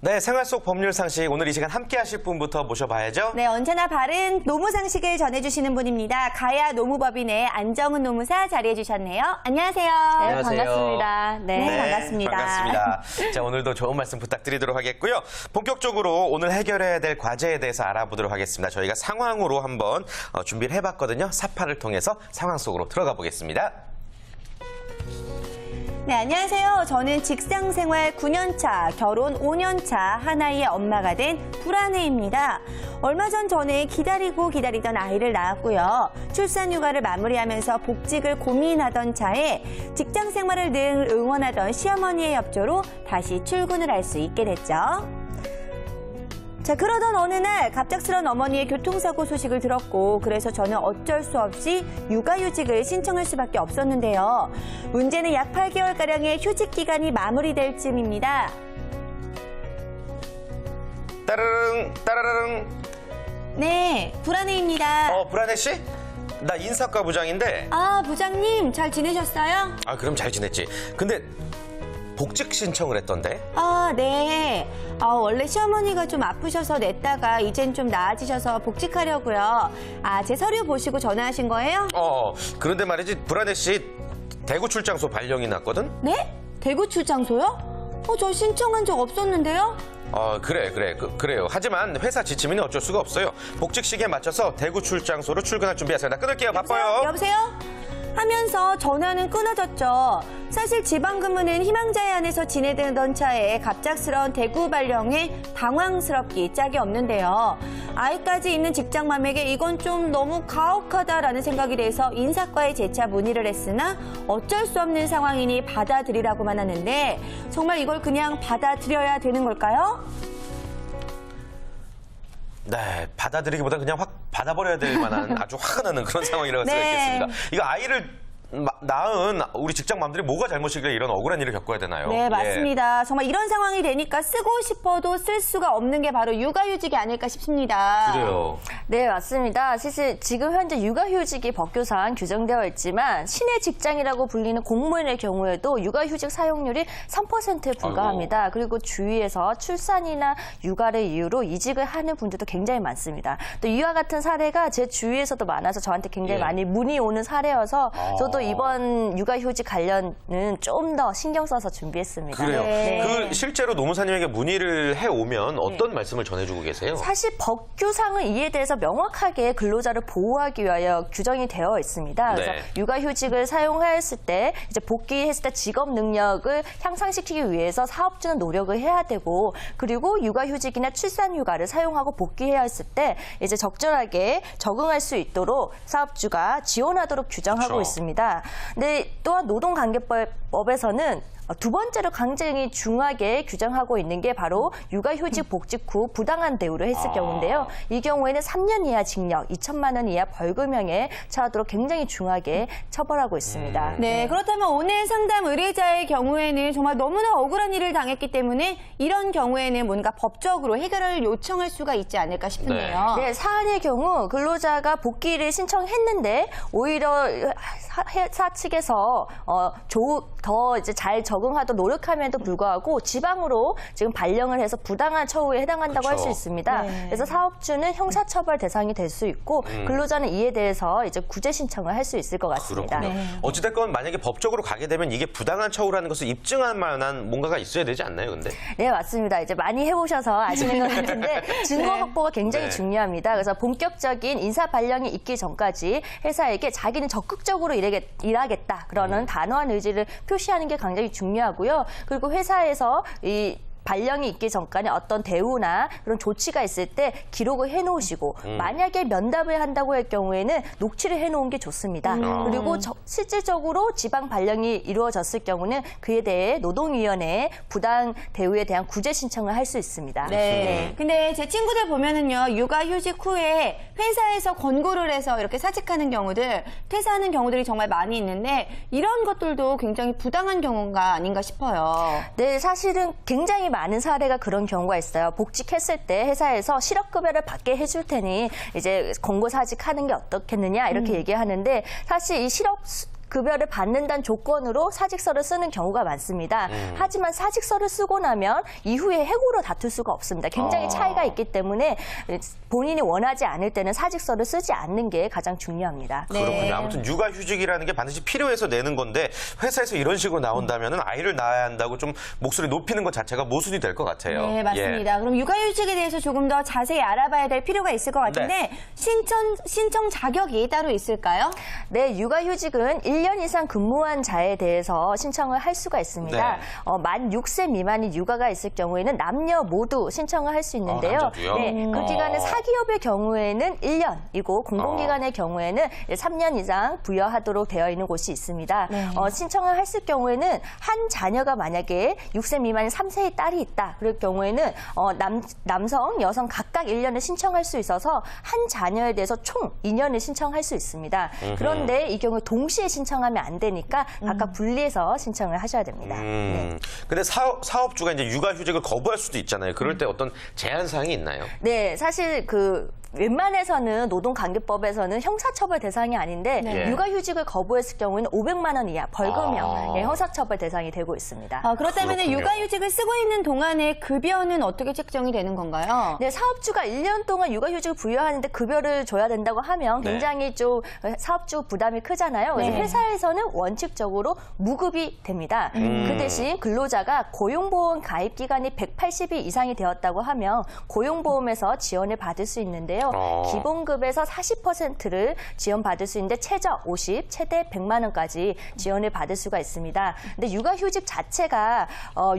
네, 생활 속 법률 상식 오늘 이 시간 함께 하실 분부터 모셔봐야죠. 네, 언제나 바른 노무 상식을 전해주시는 분입니다. 가야 노무법인의 안정은 노무사 자리해 주셨네요. 안녕하세요. 네, 안녕하세요. 반갑습니다. 네, 반갑습니다. 반갑습니다. 자, 오늘도 좋은 말씀 부탁드리도록 하겠고요. 본격적으로 오늘 해결해야 될 과제에 대해서 알아보도록 하겠습니다. 저희가 상황으로 한번 준비를 해봤거든요. 사파를 통해서 상황 속으로 들어가 보겠습니다. 네, 안녕하세요. 저는 직장생활 9년차, 결혼 5년차 하나의 엄마가 된 불아내입니다. 얼마 전 저는 기다리던 아이를 낳았고요. 출산휴가를 마무리하면서 복직을 고민하던 차에 직장생활을 늘 응원하던 시어머니의 협조로 다시 출근을 할 수 있게 됐죠. 자, 그러던 어느 날 갑작스런 어머니의 교통사고 소식을 들었고 그래서 저는 어쩔 수 없이 육아휴직을 신청할 수밖에 없었는데요. 문제는 약 8개월가량의 휴직 기간이 마무리될 쯤입니다. 따르릉 따라르릉. 네, 불아내입니다. 불아내 씨? 나 인사과 부장인데. 아, 부장님 잘 지내셨어요? 아, 그럼 잘 지냈지. 근데 복직 신청을 했던데? 아, 네. 원래 시어머니가 좀 아프셔서 냈다가 이젠 좀 나아지셔서 복직하려고요. 아, 제 서류 보시고 전화하신 거예요? 그런데 말이지, 불아내 씨 대구 출장소 발령이 났거든? 네? 대구 출장소요? 저 신청한 적 없었는데요? 그래요. 하지만 회사 지침에는 어쩔 수가 없어요. 복직 시기에 맞춰서 대구 출장소로 출근할 준비하세요. 나 끊을게요. 바빠요. 여보세요? 하면서 전화는 끊어졌죠. 사실 지방근무는 희망자의 안에서 지내던 차에 갑작스러운 대구 발령에 당황스럽기 짝이 없는데요. 아이까지 있는 직장맘에게 이건 좀 너무 가혹하다라는 생각이 돼서 인사과에 재차 문의를 했으나 어쩔 수 없는 상황이니 받아들이라고만 하는데 정말 이걸 그냥 받아들여야 되는 걸까요? 네, 받아들이기보다 그냥 확 받아버려야 될 만한 아주 화가 나는 그런 상황이라고 할 수가 네. 있겠습니다. 이거 아이를 낳은 우리 직장맘들이 뭐가 잘못이길래 이런 억울한 일을 겪어야 되나요? 네, 맞습니다. 정말 이런 상황이 되니까 쓰고 싶어도 쓸 수가 없는 게 바로 육아휴직이 아닐까 싶습니다. 그래요. 네, 맞습니다. 사실 지금 현재 육아휴직이 법규상 규정되어 있지만 신의 직장이라고 불리는 공무원의 경우에도 육아휴직 사용률이 3%에 불과합니다. 아이고. 그리고 주위에서 출산이나 육아를 이유로 이직을 하는 분들도 굉장히 많습니다. 또 이와 같은 사례가 제 주위에서도 많아서 저한테 굉장히 많이 문의 오는 사례여서 저도 이번 육아휴직 관련은 좀 더 신경 써서 준비했습니다. 그래요. 네. 실제로 노무사님에게 문의를 해오면 어떤 말씀을 전해주고 계세요? 사실 법규상은 이에 대해서 명확하게 근로자를 보호하기 위하여 규정이 되어 있습니다. 그래서 네. 육아휴직을 사용하였을 때 이제 복귀했을 때 직업 능력을 향상시키기 위해서 사업주는 노력을 해야 되고 그리고 육아휴직이나 출산휴가를 사용하고 복귀해야 했을 때 이제 적절하게 적응할 수 있도록 사업주가 지원하도록 규정하고 그렇죠. 있습니다. 근데 또한 노동관계법에서는 두 번째로 굉장히 중하게 규정하고 있는 게 바로 육아휴직 복직 후 부당한 대우를 했을 경우인데요. 이 경우에는 3년 이하 징역, 2천만 원 이하 벌금형에 처하도록 굉장히 중하게 처벌하고 있습니다. 네, 그렇다면 오늘 상담 의뢰자의 경우에는 정말 너무나 억울한 일을 당했기 때문에 이런 경우에는 뭔가 법적으로 해결을 요청할 수가 있지 않을까 싶은데요. 네, 사안의 경우 근로자가 복귀를 신청했는데 오히려 회사 측에서 더 이제 잘 적응하도록 노력함에도 불구하고 지방으로 지금 발령을 해서 부당한 처우에 해당한다고 할 수 있습니다. 네. 그래서 사업주는 형사처벌 대상이 될 수 있고 근로자는 이에 대해서 이제 구제 신청을 할 수 있을 것 같습니다. 그렇군요. 어찌됐건 만약에 법적으로 가게 되면 이게 부당한 처우라는 것을 입증할 만한 뭔가가 있어야 되지 않나요, 근데? 네, 맞습니다. 이제 많이 해보셔서 아시는 것 같은데 증거 확보가 굉장히 네. 중요합니다. 그래서 본격적인 인사 발령이 있기 전까지 회사에게 자기는 적극적으로 일하겠다 그러는 단호한 의지를 표시하는 게 굉장히 중요하고요. 그리고 회사에서 이 발령이 있기 전까지 어떤 대우나 그런 조치가 있을 때 기록을 해놓으시고 만약에 면담을 한다고 할 경우에는 녹취를 해놓은 게 좋습니다. 그리고 실질적으로 지방 발령이 이루어졌을 경우는 그에 대해 노동위원회에 부당 대우에 대한 구제 신청을 할 수 있습니다. 네. 근데 제 친구들 보면은요, 육아휴직 후에 회사에서 권고를 해서 이렇게 사직하는 경우들, 퇴사하는 경우들이 정말 많이 있는데 이런 것들도 굉장히 부당한 경우가 아닌가 싶어요. 네, 사실은 굉장히 많은 사례가 그런 경우가 있어요. 복직했을 때 회사에서 실업급여를 받게 해줄 테니 이제 권고사직하는 게 어떻겠느냐 이렇게 얘기하는데 사실 이 실업 급여를 받는다는 조건으로 사직서를 쓰는 경우가 많습니다. 하지만 사직서를 쓰고 나면 이후에 해고로 다툴 수가 없습니다. 굉장히 차이가 있기 때문에 본인이 원하지 않을 때는 사직서를 쓰지 않는 게 가장 중요합니다. 네. 그렇군요. 아무튼 육아휴직이라는 게 반드시 필요해서 내는 건데 회사에서 이런 식으로 나온다면 아이를 낳아야 한다고 좀 목소리 높이는 것 자체가 모순이 될 것 같아요. 네, 맞습니다. 그럼 육아휴직에 대해서 조금 더 자세히 알아봐야 될 필요가 있을 것 같은데 신청 자격이 따로 있을까요? 네, 육아휴직은 1년 이상 근무한 자에 대해서 신청을 할 수가 있습니다. 네. 만 6세 미만인 육아가 있을 경우에는 남녀 모두 신청을 할 수 있는데요. 남자도요? 네, 그 기간은 사기업의 경우에는 1년이고 공공기관의 경우에는 3년 이상 부여하도록 되어 있는 곳이 있습니다. 네. 신청을 했을 경우에는 한 자녀가 만약에 6세 미만인 3세의 딸이 있다. 그럴 경우에는 남성, 여성 각각 1년을 신청할 수 있어서 한 자녀에 대해서 총 2년을 신청할 수 있습니다. 그런데 이 경우에 동시에 신청하면 안 되니까 각각 분리해서 신청을 하셔야 됩니다. 네. 근데 사업주가 이제 육아휴직을 거부할 수도 있잖아요. 그럴 때 어떤 제한 사항이 있나요? 네, 사실 웬만해서는 노동관계법에서는 형사처벌 대상이 아닌데 네. 육아휴직을 거부했을 경우에는 500만 원 이하 벌금형 형사처벌 대상이 되고 있습니다. 그렇다면 그렇군요. 육아휴직을 쓰고 있는 동안에 급여는 어떻게 책정이 되는 건가요? 네, 사업주가 1년 동안 육아휴직을 부여하는데 급여를 줘야 된다고 하면 네. 굉장히 좀 사업주 부담이 크잖아요. 그래서 네. 회사에서는 원칙적으로 무급이 됩니다. 그 대신 근로자가 고용보험 가입 기간이 180일 이상이 되었다고 하면 고용보험에서 지원을 받을 수 있는데요. 기본급에서 40%를 지원받을 수 있는데 최저 50, 최대 100만 원까지 지원을 받을 수가 있습니다. 근데 육아휴직 자체가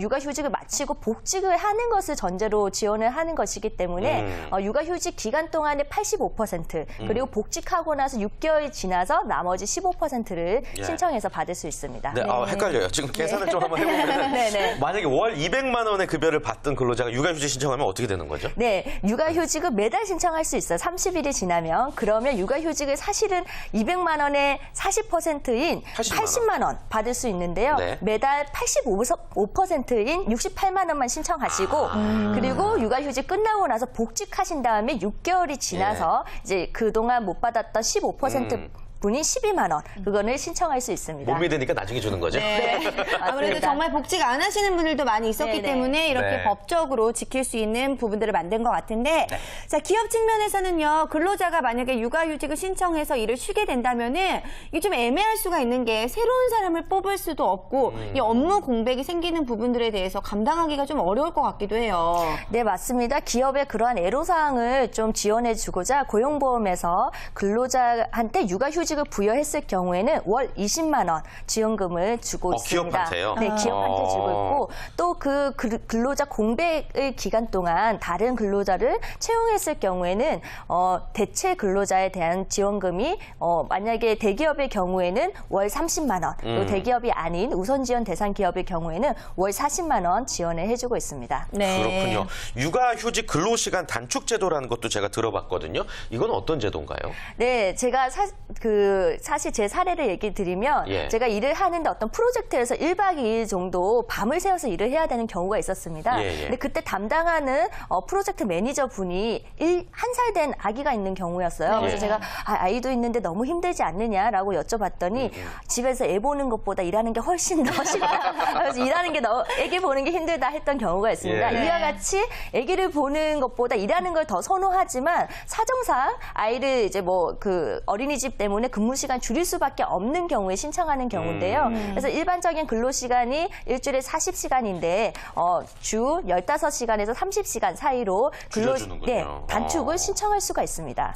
육아휴직을 마치고 복직을 하는 것을 전제로 지원을 하는 것이기 때문에 육아휴직 기간 동안에 85% 그리고 복직하고 나서 6개월이 지나서 나머지 15%를 예. 신청해서 받을 수 있습니다. 네, 헷갈려요. 지금 계산을 좀 한번 해보면 네네. 만약에 월 200만 원의 급여를 받던 근로자가 육아휴직 신청하면 어떻게 되는 거죠? 네, 육아휴직을 매달 신청할 수 있어요. 30일이 지나면. 그러면 육아휴직을 사실은 200만 원의 40%인 80만 원 받을 수 있는데요. 네. 매달 85%인 68만 원만 신청하시고 그리고 육아휴직 끝나고 나서 복직하신 다음에 6개월이 지나서 이제 그동안 못 받았던 15% 분이 12만 원 그거는 신청할 수 있습니다. 못 믿으니까 나중에 주는 거죠? 네. 아무래도 정말 복직 안 하시는 분들도 많이 있었기 네네. 때문에 이렇게 네. 법적으로 지킬 수 있는 부분들을 만든 것 같은데 자 기업 측면에서는요 근로자가 만약에 육아휴직을 신청해서 일을 쉬게 된다면은 이게 좀 애매할 수가 있는 게 새로운 사람을 뽑을 수도 없고 이 업무 공백이 생기는 부분들에 대해서 감당하기가 좀 어려울 것 같기도 해요. 네, 맞습니다. 기업의 그러한 애로사항을 좀 지원해주고자 고용보험에서 근로자한테 육아휴직을 부여했을 경우에는 월 20만 원 지원금을 주고 있습니다. 기업한테요? 네, 기업한테 주고 있고 또 그 근로자 공백의 기간 동안 다른 근로자를 채용했을 경우에는 대체 근로자에 대한 지원금이 만약에 대기업의 경우에는 월 30만 원, 또 대기업이 아닌 우선 지원 대상 기업의 경우에는 월 40만 원 지원을 해주고 있습니다. 네. 그렇군요. 육아휴직 근로시간 단축 제도라는 것도 제가 들어봤거든요. 이건 어떤 제도인가요? 네, 제가 사실 제 사례를 얘기 드리면 예. 제가 일을 하는데 어떤 프로젝트에서 1박 2일 정도 밤을 새워서 일을 해야 되는 경우가 있었습니다. 예, 예. 근데 그때 담당하는 프로젝트 매니저 분이 1살 된 아기가 있는 경우였어요. 그래서 예. 제가 아이도 있는데 너무 힘들지 않느냐라고 여쭤봤더니 집에서 애 보는 것보다 일하는 게 훨씬 더 싫다. 그래서 일하는 게 애기 보는 게 힘들다 했던 경우가 있습니다. 예. 이와 같이 아기를 보는 것보다 일하는 걸 더 선호하지만 사정상 아이를 이제 어린이집 때문에 근무 시간 줄일 수밖에 없는 경우에 신청하는 경우인데요. 그래서 일반적인 근로 시간이 일주일에 40시간인데 주 15시간에서 30시간 사이로 줄여주는군요. 단축을 신청할 수가 있습니다.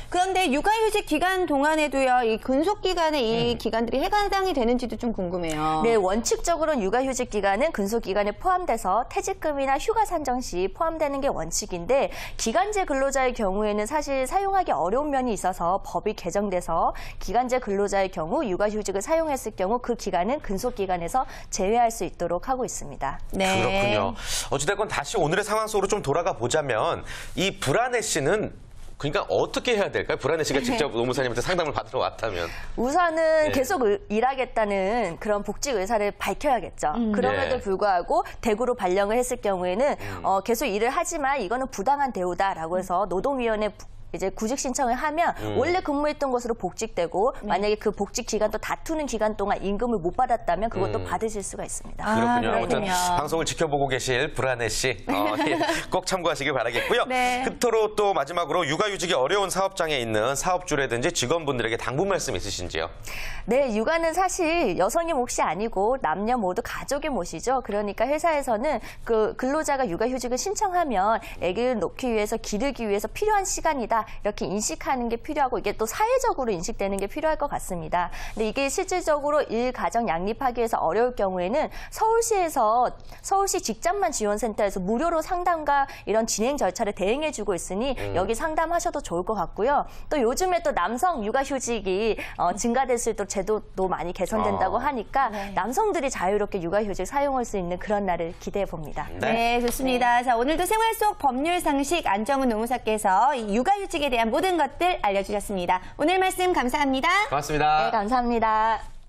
그런데 육아휴직 기간 동안에도요 이 근속 기간에 이 기간들이 해당이 되는지도 좀 궁금해요. 네, 원칙적으로는 육아휴직 기간은 근속 기간에 포함돼서 퇴직금이나 휴가 산정 시 포함되는 게 원칙인데 기간제 근로자의 경우에는 사실 사용하기 어려운 면이 있어서 법이 개정돼서 기간제 근로자의 경우 육아휴직을 사용했을 경우 그 기간은 근속 기간에서 제외할 수 있도록 하고 있습니다. 네. 그렇군요. 어찌됐건 다시 오늘의 상황 속으로 좀 돌아가 보자면 이 불안해 씨는 그러니까 어떻게 해야 될까요? 불안해 씨가 직접 노무사님한테 상담을 받으러 왔다면. 우선은 네. 계속 일하겠다는 그런 복직 의사를 밝혀야겠죠. 그럼에도 네. 불구하고 대구로 발령을 했을 경우에는 계속 일을 하지만 이거는 부당한 대우다라고 해서 노동위원회 이제 구직 신청을 하면 원래 근무했던 곳으로 복직되고 만약에 그 복직 기간 또 다투는 기간 동안 임금을 못 받았다면 그것도 받으실 수가 있습니다. 그렇군요. 아무튼 그렇군요. 방송을 지켜보고 계실 불안해 씨, 꼭 참고하시길 바라겠고요. 네. 끝으로 또 마지막으로 육아휴직이 어려운 사업장에 있는 사업주라든지 직원분들에게 당부 말씀 있으신지요? 네, 육아는 사실 여성의 몫이 아니고 남녀 모두 가족의 몫이죠. 그러니까 회사에서는 그 근로자가 육아휴직을 신청하면 아기를 놓기 위해서 기르기 위해서 필요한 시간이다 이렇게 인식하는 게 필요하고 이게 또 사회적으로 인식되는 게 필요할 것 같습니다. 근데 이게 실질적으로 일가정 양립하기 위해서 어려울 경우에는 서울시 직장만 지원센터에서 무료로 상담과 이런 진행 절차를 대행해주고 있으니 여기 상담하셔도 좋을 것 같고요. 또 요즘에 또 남성 육아휴직이 증가될 수 있도록 제도도 많이 개선된다고 하니까 남성들이 자유롭게 육아휴직 사용할 수 있는 그런 날을 기대해 봅니다. 네, 좋습니다. 자, 오늘도 생활 속 법률 상식 안정훈 노무사께서 이 육아휴직에 대한 모든 것들 알려주셨습니다. 오늘 말씀 감사합니다. 고맙습니다. 네, 감사합니다.